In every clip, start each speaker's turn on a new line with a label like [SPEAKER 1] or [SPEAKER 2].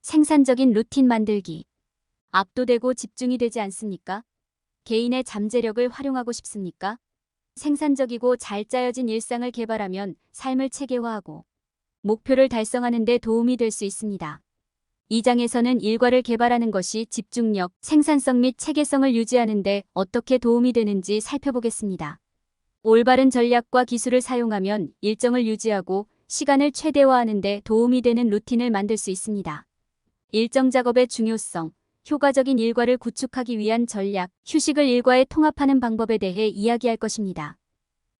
[SPEAKER 1] 생산적인 루틴 만들기. 압도되고 집중이 되지 않습니까? 개인의 잠재력을 활용하고 싶습니까? 생산적이고 잘 짜여진 일상을 개발하면 삶을 체계화하고 목표를 달성하는 데 도움이 될 수 있습니다. 이 장에서는 일과를 개발하는 것이 집중력, 생산성 및 체계성을 유지하는 데 어떻게 도움이 되는지 살펴보겠습니다. 올바른 전략과 기술을 사용하면 일정을 유지하고 시간을 최대화하는 데 도움이 되는 루틴을 만들 수 있습니다. 일정 작업의 중요성, 효과적인 일과를 구축하기 위한 전략, 휴식을 일과에 통합하는 방법에 대해 이야기할 것입니다.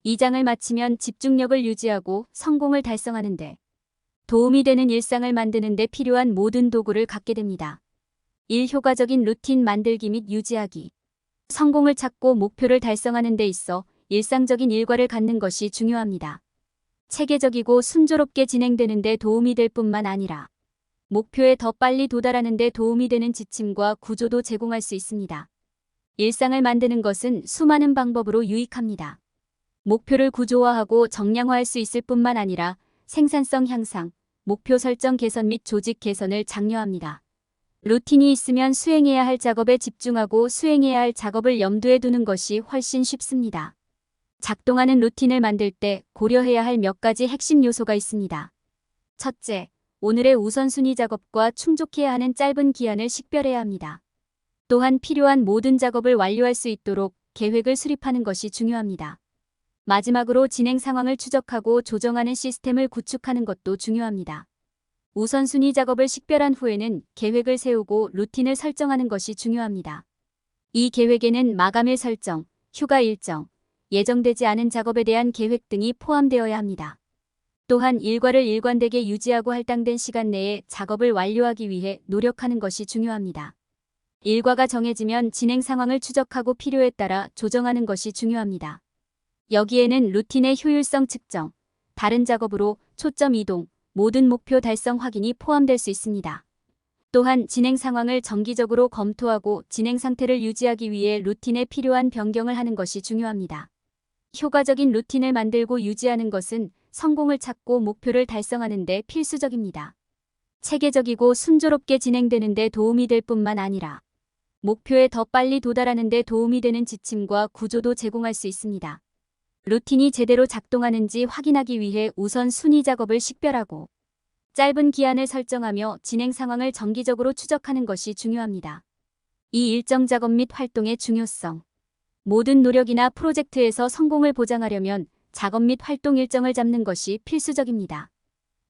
[SPEAKER 1] 이 장을 마치면 집중력을 유지하고 성공을 달성하는 데 도움이 되는 일상을 만드는 데 필요한 모든 도구를 갖게 됩니다. 효과적인 루틴 만들기 및 유지하기. 성공을 찾고 목표를 달성하는 데 있어 일상적인 일과를 갖는 것이 중요합니다. 체계적이고 순조롭게 진행되는 데 도움이 될 뿐만 아니라 목표에 더 빨리 도달하는 데 도움이 되는 지침과 구조도 제공할 수 있습니다. 일상을 만드는 것은 수많은 방법으로 유익합니다. 목표를 구조화하고 정량화할 수 있을 뿐만 아니라 생산성 향상, 목표 설정 개선 및 조직 개선을 장려합니다. 루틴이 있으면 수행해야 할 작업에 집중하고 수행해야 할 작업을 염두에 두는 것이 훨씬 쉽습니다. 작동하는 루틴을 만들 때 고려해야 할 몇 가지 핵심 요소가 있습니다. 첫째, 오늘의 우선순위 작업과 충족해야 하는 짧은 기한을 식별해야 합니다. 또한 필요한 모든 작업을 완료할 수 있도록 계획을 수립하는 것이 중요합니다. 마지막으로 진행 상황을 추적하고 조정하는 시스템을 구축하는 것도 중요합니다. 우선순위 작업을 식별한 후에는 계획을 세우고 루틴을 설정하는 것이 중요합니다. 이 계획에는 마감일 설정, 휴가 일정, 예정되지 않은 작업에 대한 계획 등이 포함되어야 합니다. 또한 일과를 일관되게 유지하고 할당된 시간 내에 작업을 완료하기 위해 노력하는 것이 중요합니다. 일과가 정해지면 진행 상황을 추적하고 필요에 따라 조정하는 것이 중요합니다. 여기에는 루틴의 효율성 측정, 다른 작업으로 초점 이동, 모든 목표 달성 확인이 포함될 수 있습니다. 또한 진행 상황을 정기적으로 검토하고 진행 상태를 유지하기 위해 루틴에 필요한 변경을 하는 것이 중요합니다. 효과적인 루틴을 만들고 유지하는 것은 성공을 찾고 목표를 달성하는 데 필수적입니다. 체계적이고 순조롭게 진행되는 데 도움이 될 뿐만 아니라 목표에 더 빨리 도달하는 데 도움이 되는 지침과 구조도 제공할 수 있습니다. 루틴이 제대로 작동하는지 확인하기 위해 우선 순위 작업을 식별하고 짧은 기한을 설정하며 진행 상황을 정기적으로 추적하는 것이 중요합니다. 이 일정 작업 및 활동의 중요성. 모든 노력이나 프로젝트에서 성공을 보장하려면 작업 및 활동 일정을 잡는 것이 필수적입니다.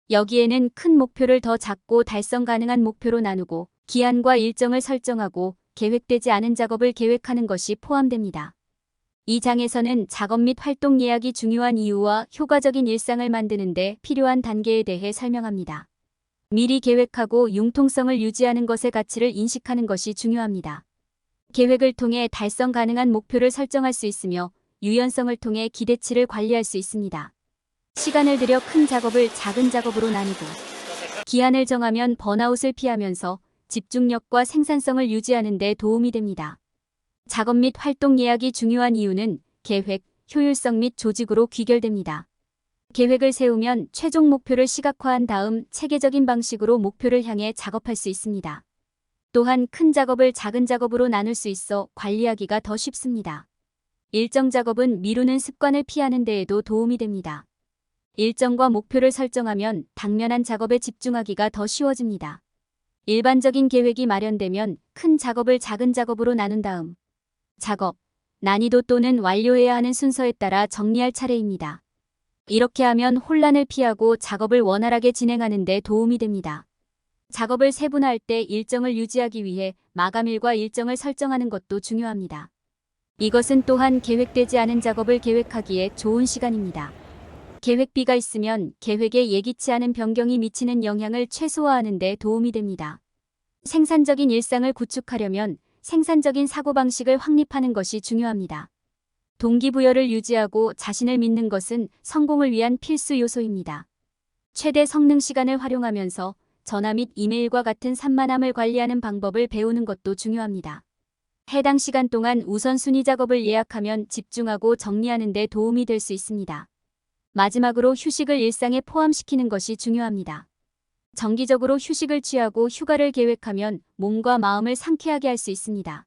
[SPEAKER 1] 여기에는 큰 목표를 더 작고 달성 가능한 목표로 나누고 기한과 일정을 설정하고 계획되지 않은 작업을 계획하는 것이 포함됩니다. 이 장에서는 작업 및 활동 예약이 중요한 이유와 효과적인 일상을 만드는 데 필요한 단계에 대해 설명합니다. 미리 계획하고 융통성을 유지하는 것의 가치를 인식하는 것이 중요합니다. 계획을 통해 달성 가능한 목표를 설정할 수 있으며 유연성을 통해 기대치를 관리할 수 있습니다. 시간을 들여 큰 작업을 작은 작업으로 나누고 기한을 정하면 번아웃을 피하면서 집중력과 생산성을 유지하는 데 도움이 됩니다. 작업 및 활동 예약이 중요한 이유는 계획, 효율성 및 조직으로 귀결됩니다. 계획을 세우면 최종 목표를 시각화한 다음 체계적인 방식으로 목표를 향해 작업할 수 있습니다. 또한 큰 작업을 작은 작업으로 나눌 수 있어 관리하기가 더 쉽습니다. 일정 작업은 미루는 습관을 피하는 데에도 도움이 됩니다. 일정과 목표를 설정하면 당면한 작업에 집중하기가 더 쉬워집니다. 일반적인 계획이 마련되면 큰 작업을 작은 작업으로 나눈 다음 작업, 난이도 또는 완료해야 하는 순서에 따라 정리할 차례입니다. 이렇게 하면 혼란을 피하고 작업을 원활하게 진행하는 데 도움이 됩니다. 작업을 세분화할 때 일정을 유지하기 위해 마감일과 일정을 설정하는 것도 중요합니다. 이것은 또한 계획되지 않은 작업을 계획하기에 좋은 시간입니다. 계획비가 있으면 계획에 예기치 않은 변경이 미치는 영향을 최소화하는 데 도움이 됩니다. 생산적인 일상을 구축하려면 생산적인 사고방식을 확립하는 것이 중요합니다. 동기부여를 유지하고 자신을 믿는 것은 성공을 위한 필수 요소입니다. 최대 성능 시간을 활용하면서 전화 및 이메일과 같은 산만함을 관리하는 방법을 배우는 것도 중요합니다. 해당 시간 동안 우선순위 작업을 예약하면 집중하고 정리하는 데 도움이 될 수 있습니다. 마지막으로 휴식을 일상에 포함시키는 것이 중요합니다. 정기적으로 휴식을 취하고 휴가를 계획하면 몸과 마음을 상쾌하게 할 수 있습니다.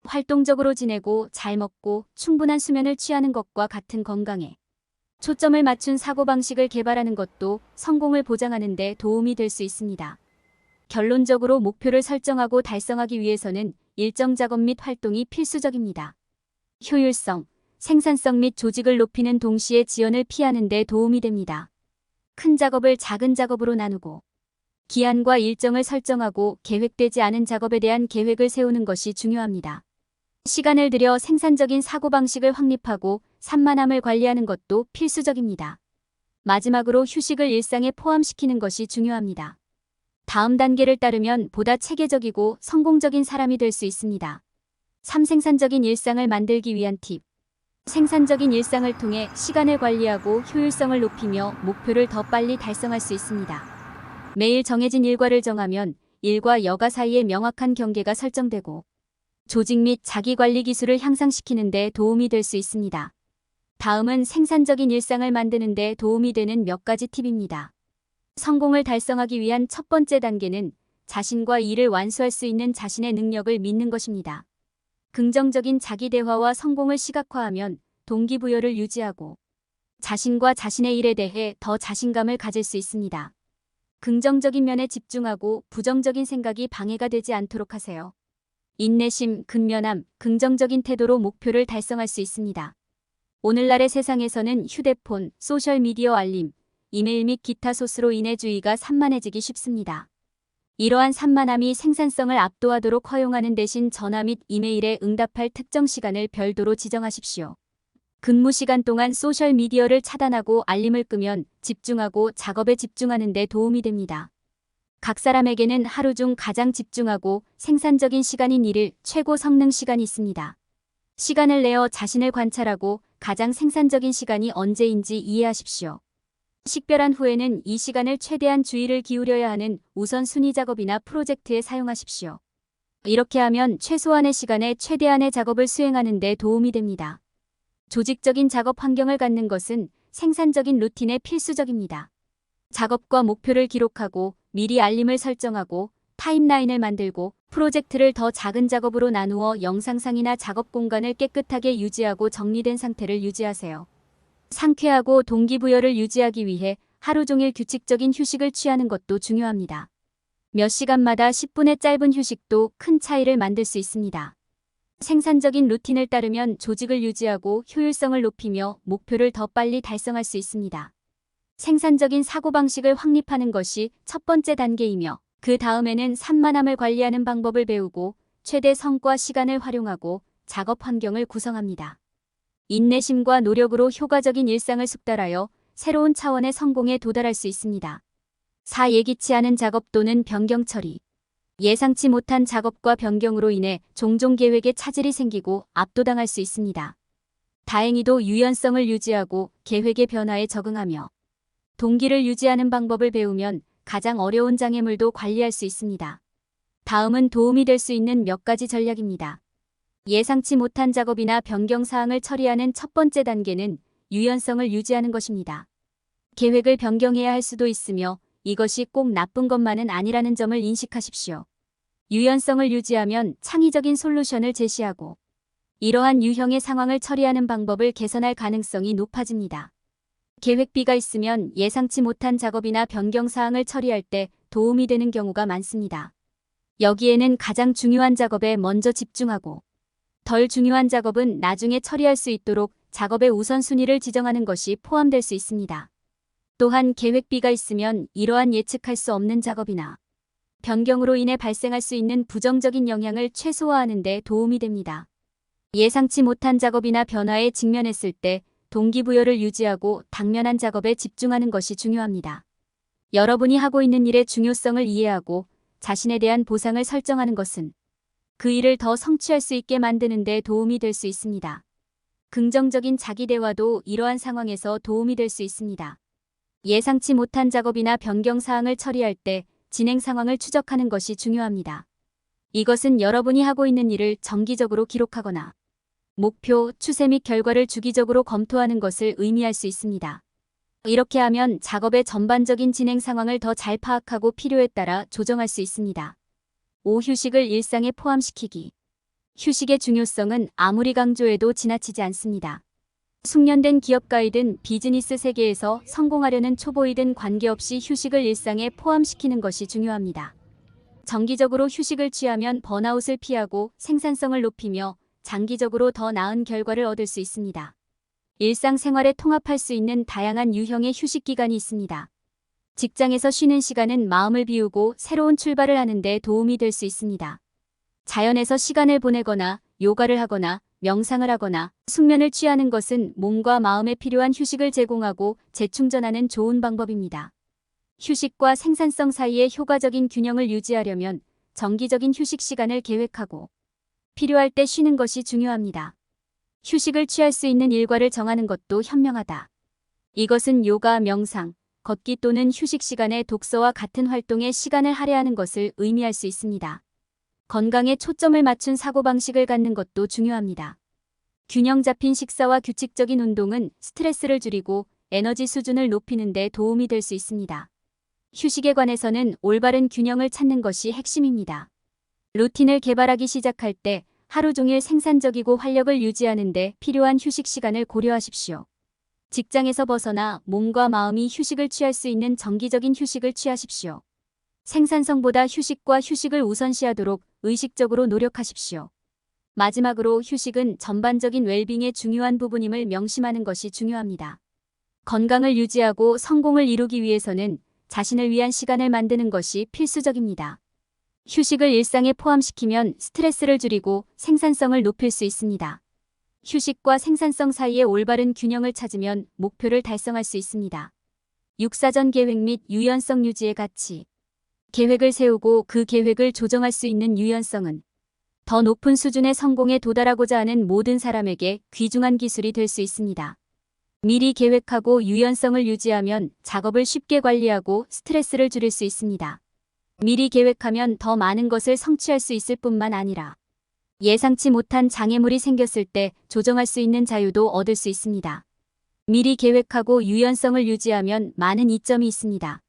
[SPEAKER 1] 활동적으로 지내고 잘 먹고 충분한 수면을 취하는 것과 같은 건강에 초점을 맞춘 사고방식을 개발하는 것도 성공을 보장하는 데 도움이 될 수 있습니다. 결론적으로 목표를 설정하고 달성하기 위해서는 일정 작업 및 활동이 필수적입니다. 효율성, 생산성 및 조직을 높이는 동시에 지연을 피하는 데 도움이 됩니다. 큰 작업을 작은 작업으로 나누고 기한과 일정을 설정하고 계획되지 않은 작업에 대한 계획을 세우는 것이 중요합니다. 시간을 들여 생산적인 사고방식을 확립하고 산만함을 관리하는 것도 필수적입니다. 마지막으로 휴식을 일상에 포함시키는 것이 중요합니다. 다음 단계를 따르면 보다 체계적이고 성공적인 사람이 될 수 있습니다. 3. 생산적인 일상을 만들기 위한 팁. 생산적인 일상을 통해 시간을 관리하고 효율성을 높이며 목표를 더 빨리 달성할 수 있습니다. 매일 정해진 일과를 정하면 일과 여가 사이에 명확한 경계가 설정되고 조직 및 자기관리 기술을 향상시키는 데 도움이 될 수 있습니다. 다음은 생산적인 일상을 만드는 데 도움이 되는 몇 가지 팁입니다. 성공을 달성하기 위한 첫 번째 단계는 자신과 일을 완수할 수 있는 자신의 능력을 믿는 것입니다. 긍정적인 자기 대화와 성공을 시각화하면 동기부여를 유지하고 자신과 자신의 일에 대해 더 자신감을 가질 수 있습니다. 긍정적인 면에 집중하고 부정적인 생각이 방해가 되지 않도록 하세요. 인내심, 근면함, 긍정적인 태도로 목표를 달성할 수 있습니다. 오늘날의 세상에서는 휴대폰, 소셜미디어 알림, 이메일 및 기타 소스로 인해 주의가 산만해지기 쉽습니다. 이러한 산만함이 생산성을 압도하도록 허용하는 대신 전화 및 이메일에 응답할 특정 시간을 별도로 지정하십시오. 근무 시간 동안 소셜미디어를 차단하고 알림을 끄면 집중하고 작업에 집중하는 데 도움이 됩니다. 각 사람에게는 하루 중 가장 집중하고 생산적인 시간인 일일 최고 성능 시간이 있습니다. 시간을 내어 자신을 관찰하고 가장 생산적인 시간이 언제인지 이해하십시오. 식별한 후에는 이 시간을 최대한 주의를 기울여야 하는 우선순위 작업이나 프로젝트에 사용하십시오. 이렇게 하면 최소한의 시간에 최대한의 작업을 수행하는 데 도움이 됩니다. 조직적인 작업 환경을 갖는 것은 생산적인 루틴에 필수적입니다. 작업과 목표를 기록하고 미리 알림을 설정하고 타임라인을 만들고 프로젝트를 더 작은 작업으로 나누어 영상상이나 작업 공간을 깨끗하게 유지하고 정리된 상태를 유지하세요. 상쾌하고 동기부여를 유지하기 위해 하루 종일 규칙적인 휴식을 취하는 것도 중요합니다. 몇 시간마다 10분의 짧은 휴식도 큰 차이를 만들 수 있습니다. 생산적인 루틴을 따르면 조직을 유지하고 효율성을 높이며 목표를 더 빨리 달성할 수 있습니다. 생산적인 사고방식을 확립하는 것이 첫 번째 단계이며 그 다음에는 산만함을 관리하는 방법을 배우고 최대 성과 시간을 활용하고 작업 환경을 구성합니다. 인내심과 노력으로 효과적인 일상을 숙달하여 새로운 차원의 성공에 도달할 수 있습니다. 4. 예기치 않은 작업 또는 변경 처리. 예상치 못한 작업과 변경으로 인해 종종 계획에 차질이 생기고 압도당할 수 있습니다. 다행히도 유연성을 유지하고 계획의 변화에 적응하며 동기를 유지하는 방법을 배우면 가장 어려운 장애물도 관리할 수 있습니다. 다음은 도움이 될 수 있는 몇 가지 전략입니다. 예상치 못한 작업이나 변경 사항을 처리하는 첫 번째 단계는 유연성을 유지하는 것입니다. 계획을 변경해야 할 수도 있으며 이것이 꼭 나쁜 것만은 아니라는 점을 인식하십시오. 유연성을 유지하면 창의적인 솔루션을 제시하고 이러한 유형의 상황을 처리하는 방법을 개선할 가능성이 높아집니다. 계획비가 있으면 예상치 못한 작업이나 변경 사항을 처리할 때 도움이 되는 경우가 많습니다. 여기에는 가장 중요한 작업에 먼저 집중하고 덜 중요한 작업은 나중에 처리할 수 있도록 작업의 우선순위를 지정하는 것이 포함될 수 있습니다. 또한 계획비가 있으면 이러한 예측할 수 없는 작업이나 변경으로 인해 발생할 수 있는 부정적인 영향을 최소화하는 데 도움이 됩니다. 예상치 못한 작업이나 변화에 직면했을 때 동기부여를 유지하고 당면한 작업에 집중하는 것이 중요합니다. 여러분이 하고 있는 일의 중요성을 이해하고 자신에 대한 보상을 설정하는 것은 그 일을 더 성취할 수 있게 만드는 데 도움이 될 수 있습니다. 긍정적인 자기대화도 이러한 상황에서 도움이 될 수 있습니다. 예상치 못한 작업이나 변경 사항을 처리할 때 진행 상황을 추적하는 것이 중요합니다. 이것은 여러분이 하고 있는 일을 정기적으로 기록하거나 목표, 추세 및 결과를 주기적으로 검토하는 것을 의미할 수 있습니다. 이렇게 하면 작업의 전반적인 진행 상황을 더 잘 파악하고 필요에 따라 조정할 수 있습니다. 5. 휴식을 일상에 포함시키기. 휴식의 중요성은 아무리 강조해도 지나치지 않습니다. 숙련된 기업가이든 비즈니스 세계에서 성공하려는 초보이든 관계없이 휴식을 일상에 포함시키는 것이 중요합니다. 정기적으로 휴식을 취하면 번아웃을 피하고 생산성을 높이며 장기적으로 더 나은 결과를 얻을 수 있습니다. 일상생활에 통합할 수 있는 다양한 유형의 휴식 기간이 있습니다. 직장에서 쉬는 시간은 마음을 비우고 새로운 출발을 하는 데 도움이 될 수 있습니다. 자연에서 시간을 보내거나 요가를 하거나 명상을 하거나 숙면을 취하는 것은 몸과 마음에 필요한 휴식을 제공하고 재충전하는 좋은 방법입니다. 휴식과 생산성 사이의 효과적인 균형을 유지하려면 정기적인 휴식 시간을 계획하고 필요할 때 쉬는 것이 중요합니다. 휴식을 취할 수 있는 일과를 정하는 것도 현명하다. 이것은 요가, 명상, 걷기 또는 휴식 시간에 독서와 같은 활동에 시간을 할애하는 것을 의미할 수 있습니다. 건강에 초점을 맞춘 사고방식을 갖는 것도 중요합니다. 균형 잡힌 식사와 규칙적인 운동은 스트레스를 줄이고 에너지 수준을 높이는 데 도움이 될 수 있습니다. 휴식에 관해서는 올바른 균형을 찾는 것이 핵심입니다. 루틴을 개발하기 시작할 때 하루 종일 생산적이고 활력을 유지하는 데 필요한 휴식 시간을 고려하십시오. 직장에서 벗어나 몸과 마음이 휴식을 취할 수 있는 정기적인 휴식을 취하십시오. 생산성보다 휴식과 휴식을 우선시하도록 의식적으로 노력하십시오. 마지막으로 휴식은 전반적인 웰빙의 중요한 부분임을 명심하는 것이 중요합니다. 건강을 유지하고 성공을 이루기 위해서는 자신을 위한 시간을 만드는 것이 필수적입니다. 휴식을 일상에 포함시키면 스트레스를 줄이고 생산성을 높일 수 있습니다. 휴식과 생산성 사이의 올바른 균형을 찾으면 목표를 달성할 수 있습니다. 육사전 계획 및 유연성 유지의 가치. 계획을 세우고 그 계획을 조정할 수 있는 유연성은 더 높은 수준의 성공에 도달하고자 하는 모든 사람에게 귀중한 기술이 될 수 있습니다. 미리 계획하고 유연성을 유지하면 작업을 쉽게 관리하고 스트레스를 줄일 수 있습니다. 미리 계획하면 더 많은 것을 성취할 수 있을 뿐만 아니라 예상치 못한 장애물이 생겼을 때 조정할 수 있는 자유도 얻을 수 있습니다. 미리 계획하고 유연성을 유지하면 많은 이점이 있습니다.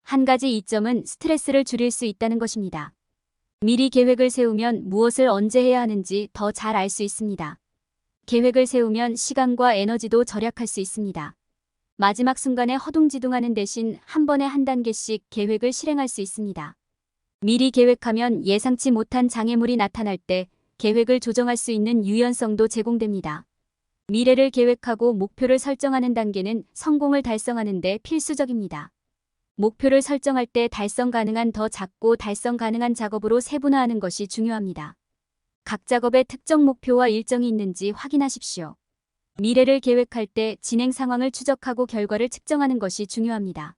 [SPEAKER 1] 한 가지 이점은 스트레스를 줄일 수 있다는 것입니다. 미리 계획을 세우면 무엇을 언제 해야 하는지 더 잘 알 수 있습니다. 계획을 세우면 시간과 에너지도 절약할 수 있습니다. 마지막 순간에 허둥지둥하는 대신 한 번에 한 단계씩 계획을 실행할 수 있습니다. 미리 계획하면 예상치 못한 장애물이 나타날 때 계획을 조정할 수 있는 유연성도 제공됩니다. 미래를 계획하고 목표를 설정하는 단계는 성공을 달성하는 데 필수적입니다. 목표를 설정할 때 달성 가능한 더 작고 달성 가능한 작업으로 세분화하는 것이 중요합니다. 각 작업에 특정 목표와 일정이 있는지 확인하십시오. 미래를 계획할 때 진행 상황을 추적하고 결과를 측정하는 것이 중요합니다.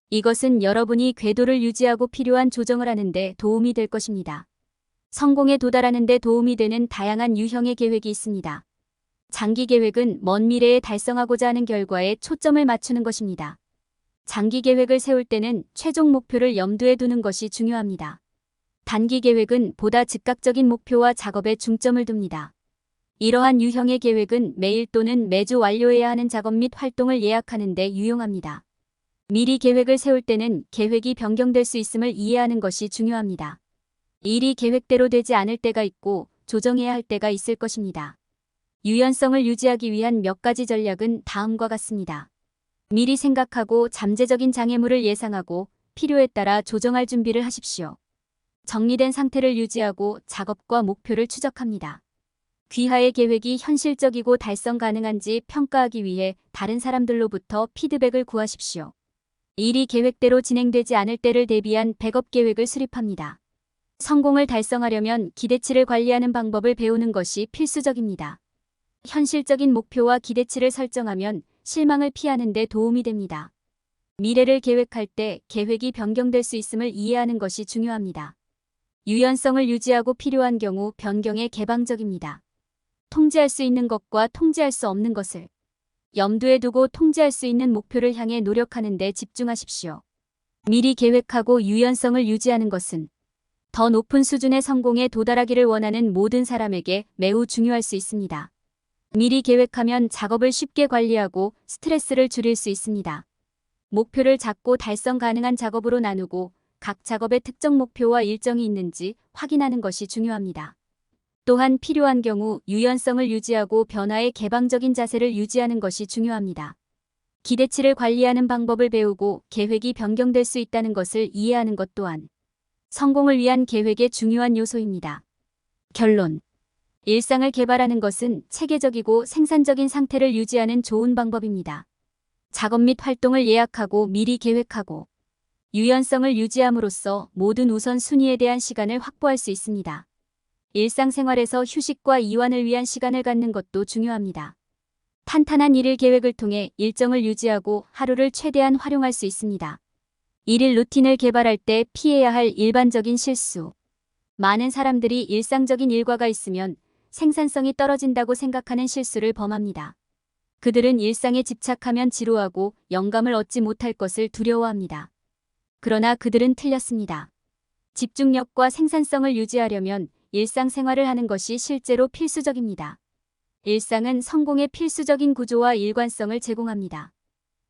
[SPEAKER 1] 이것은 여러분이 궤도를 유지하고 필요한 조정을 하는 데 도움이 될 것입니다. 성공에 도달하는 데 도움이 되는 다양한 유형의 계획이 있습니다. 장기 계획은 먼 미래에 달성하고자 하는 결과에 초점을 맞추는 것입니다. 장기 계획을 세울 때는 최종 목표를 염두에 두는 것이 중요합니다. 단기 계획은 보다 즉각적인 목표와 작업에 중점을 둡니다. 이러한 유형의 계획은 매일 또는 매주 완료해야 하는 작업 및 활동을 예약하는 데 유용합니다. 미리 계획을 세울 때는 계획이 변경될 수 있음을 이해하는 것이 중요합니다. 일이 계획대로 되지 않을 때가 있고 조정해야 할 때가 있을 것입니다. 유연성을 유지하기 위한 몇 가지 전략은 다음과 같습니다. 미리 생각하고 잠재적인 장애물을 예상하고 필요에 따라 조정할 준비를 하십시오. 정리된 상태를 유지하고 작업과 목표를 추적합니다. 귀하의 계획이 현실적이고 달성 가능한지 평가하기 위해 다른 사람들로부터 피드백을 구하십시오. 일이 계획대로 진행되지 않을 때를 대비한 백업 계획을 수립합니다. 성공을 달성하려면 기대치를 관리하는 방법을 배우는 것이 필수적입니다. 현실적인 목표와 기대치를 설정하면 실망을 피하는 데 도움이 됩니다. 미래를 계획할 때 계획이 변경될 수 있음을 이해하는 것이 중요합니다. 유연성을 유지하고 필요한 경우 변경에 개방적입니다. 통제할 수 있는 것과 통제할 수 없는 것을 염두에 두고 통제할 수 있는 목표를 향해 노력하는 데 집중하십시오. 미리 계획하고 유연성을 유지하는 것은 더 높은 수준의 성공에 도달하기를 원하는 모든 사람에게 매우 중요할 수 있습니다. 미리 계획하면 작업을 쉽게 관리하고 스트레스를 줄일 수 있습니다. 목표를 작고 달성 가능한 작업으로 나누고 각 작업에 특정 목표와 일정이 있는지 확인하는 것이 중요합니다. 또한 필요한 경우 유연성을 유지하고 변화에 개방적인 자세를 유지하는 것이 중요합니다. 기대치를 관리하는 방법을 배우고 계획이 변경될 수 있다는 것을 이해하는 것 또한 성공을 위한 계획의 중요한 요소입니다. 결론. 일상을 개발하는 것은 체계적이고 생산적인 상태를 유지하는 좋은 방법입니다. 작업 및 활동을 예약하고 미리 계획하고 유연성을 유지함으로써 모든 우선순위에 대한 시간을 확보할 수 있습니다. 일상생활에서 휴식과 이완을 위한 시간을 갖는 것도 중요합니다. 탄탄한 일일 계획을 통해 일정을 유지하고 하루를 최대한 활용할 수 있습니다. 일일 루틴을 개발할 때 피해야 할 일반적인 실수. 많은 사람들이 일상적인 일과가 있으면 생산성이 떨어진다고 생각하는 실수를 범합니다. 그들은 일상에 집착하면 지루하고 영감을 얻지 못할 것을 두려워합니다. 그러나 그들은 틀렸습니다. 집중력과 생산성을 유지하려면 일상생활을 하는 것이 실제로 필수적입니다. 일상은 성공의 필수적인 구조와 일관성을 제공합니다.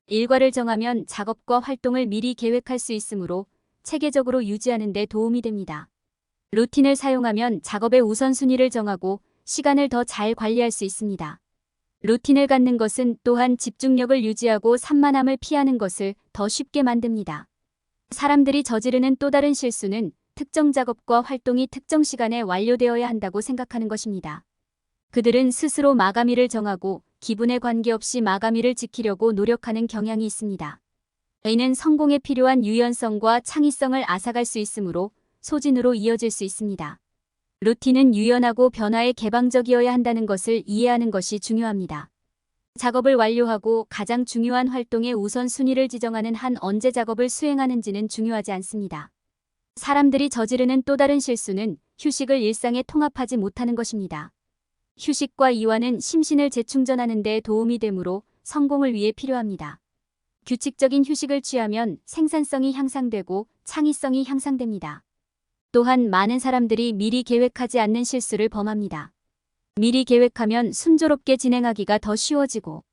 [SPEAKER 1] 일과를 정하면 작업과 활동을 미리 계획할 수 있으므로 체계적으로 유지하는 데 도움이 됩니다. 루틴을 사용하면 작업의 우선순위를 정하고 시간을 더 잘 관리할 수 있습니다. 루틴을 갖는 것은 또한 집중력을 유지하고 산만함을 피하는 것을 더 쉽게 만듭니다. 사람들이 저지르는 또 다른 실수는 특정 작업과 활동이 특정 시간에 완료되어야 한다고 생각하는 것입니다. 그들은 스스로 마감일을 정하고 기분에 관계없이 마감일을 지키려고 노력하는 경향이 있습니다. 이는 성공에 필요한 유연성과 창의성을 앗아갈 수 있으므로 소진으로 이어질 수 있습니다. 루틴은 유연하고 변화에 개방적이어야 한다는 것을 이해하는 것이 중요합니다. 작업을 완료하고 가장 중요한 활동의 우선순위를 지정하는 한 언제 작업을 수행하는지는 중요하지 않습니다. 사람들이 저지르는 또 다른 실수는 휴식을 일상에 통합하지 못하는 것입니다. 휴식과 이완은 심신을 재충전하는 데 도움이 되므로 성공을 위해 필요합니다. 규칙적인 휴식을 취하면 생산성이 향상되고 창의성이 향상됩니다. 또한 많은 사람들이 미리 계획하지 않는 실수를 범합니다. 미리 계획하면 순조롭게 진행하기가 더 쉬워지고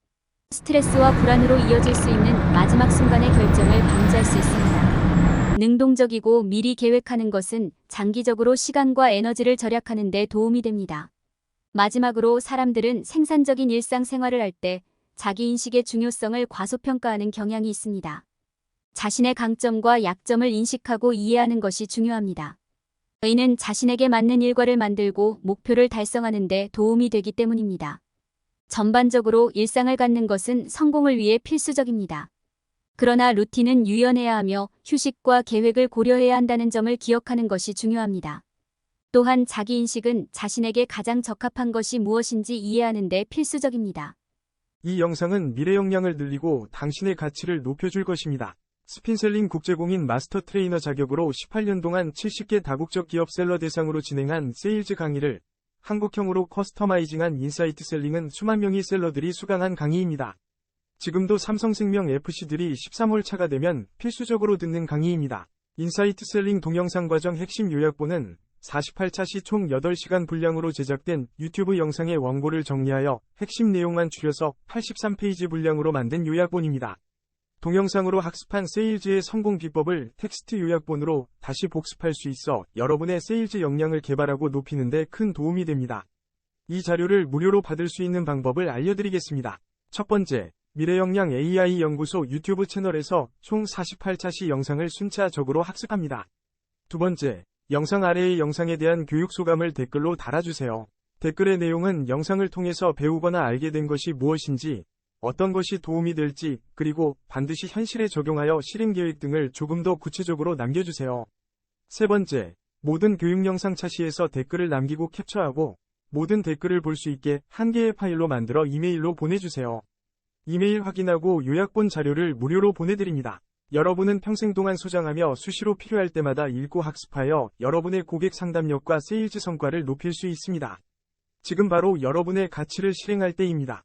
[SPEAKER 1] 스트레스와 불안으로 이어질 수 있는 마지막 순간의 결정을 방지할 수 있습니다. 능동적이고 미리 계획하는 것은 장기적으로 시간과 에너지를 절약하는 데 도움이 됩니다. 마지막으로 사람들은 생산적인 일상생활을 할 때 자기인식의 중요성을 과소평가하는 경향이 있습니다. 자신의 강점과 약점을 인식하고 이해하는 것이 중요합니다. 이는 자신에게 맞는 일과를 만들고 목표를 달성하는 데 도움이 되기 때문입니다. 전반적으로 일상을 갖는 것은 성공을 위해 필수적입니다. 그러나 루틴은 유연해야 하며 휴식과 계획을 고려해야 한다는 점을 기억하는 것이 중요합니다. 또한 자기인식은 자신에게 가장 적합한 것이 무엇인지 이해하는 데 필수적입니다.
[SPEAKER 2] 이 영상은 미래 역량을 늘리고 당신의 가치를 높여줄 것입니다. 스핀셀링 국제공인 마스터 트레이너 자격으로 18년 동안 70개 다국적 기업 셀러 대상으로 진행한 세일즈 강의를 한국형으로 커스터마이징한 인사이트 셀링은 수만 명의 셀러들이 수강한 강의입니다. 지금도 삼성생명 FC들이 13월 차가 되면 필수적으로 듣는 강의입니다. 인사이트 셀링 동영상 과정 핵심 요약본은 48차 시 총 8시간 분량으로 제작된 유튜브 영상의 원고를 정리하여 핵심 내용만 줄여서 83페이지 분량으로 만든 요약본입니다. 동영상으로 학습한 세일즈의 성공 비법을 텍스트 요약본으로 다시 복습할 수 있어 여러분의 세일즈 역량을 개발하고 높이는 데 큰 도움이 됩니다. 이 자료를 무료로 받을 수 있는 방법을 알려드리겠습니다. 첫 번째, 미래역량 AI 연구소 유튜브 채널에서 총 48차 시 영상을 순차적으로 학습합니다. 두 번째, 영상 아래의 영상에 대한 교육 소감을 댓글로 달아주세요. 댓글의 내용은 영상을 통해서 배우거나 알게 된 것이 무엇인지, 어떤 것이 도움이 될지, 그리고 반드시 현실에 적용하여 실행 계획 등을 조금 더 구체적으로 남겨주세요. 세 번째, 모든 교육 영상 차시에서 댓글을 남기고 캡처하고 모든 댓글을 볼 수 있게 한 개의 파일로 만들어 이메일로 보내주세요. 이메일 확인하고 요약본 자료를 무료로 보내드립니다. 여러분은 평생 동안 소장하며 수시로 필요할 때마다 읽고 학습하여 여러분의 고객 상담력과 세일즈 성과를 높일 수 있습니다. 지금 바로 여러분의 가치를 실행할 때입니다.